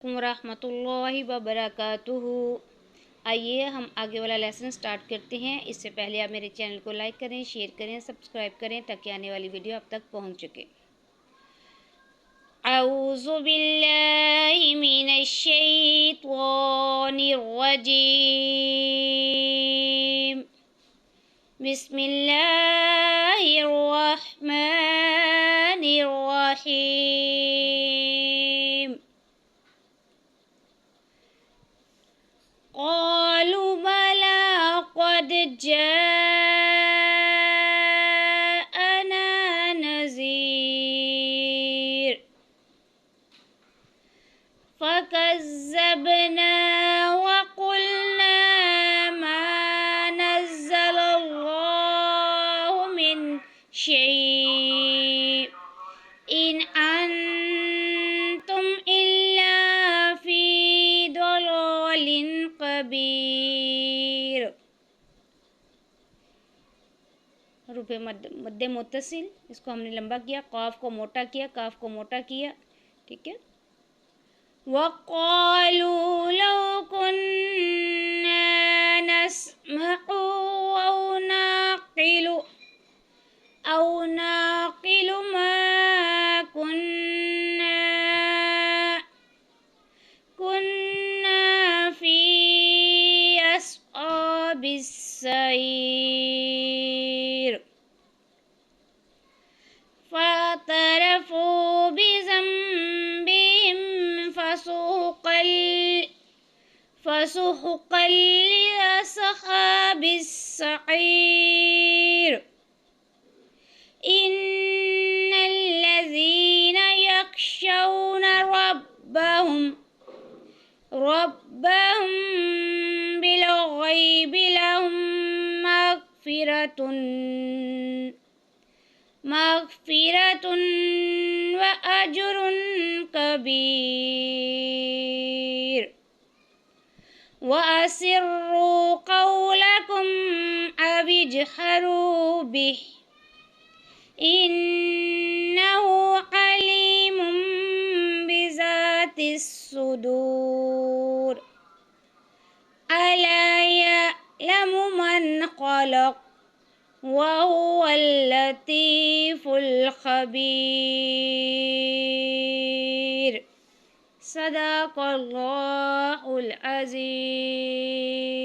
रहमतुल्लाहि व बरकातुहू। आइए हम आगे वाला लेसन स्टार्ट करते हैं। इससे पहले आप मेरे चैनल को लाइक करें, शेयर करें, सब्सक्राइब करें ताकि आने वाली वीडियो आप तक पहुंच सके। औज़ु बिल्लाहि मिनश शैतानिर रजीम। बिस्मिल्लाहिर रहमानिर रहीम। क़ालू बला क़द जाअना नज़ीर फ़कज़्ज़बना वक़ुलना मा नज़्ज़लल्लाहु मिन शै' इन अंतुम इल्ला फ़ी दलालिन कबीर। रुपए मद्दे मुत्तसिल, इसको हमने लंबा किया, काफ को मोटा किया, काफ को मोटा किया। ठीक है। वक़ालू लौ कुन्ना नस्मअु औ नाक़िलु मा कुन्ना फ़ी अस्हाबिस सईर। फ़अतरफ़ू बिज़ंबिहिम फ़सुहक़न लिअस्हाबिस सईर। इन्नल्लज़ीना यख़शौना रब्बहुम बिलग़ैबि लहुम मग़फ़िरतुन व अज्रुन कबीर। व असिर्रू क़ौलकुम अविजहरू बिही इन्नहु अलीमुम बिज़ातिस सुदूर। अला यअलमु मन ख़लक़ व हुवल लतीफ़ुल ख़बीर। सदक़ल्लाहुल अज़ीम।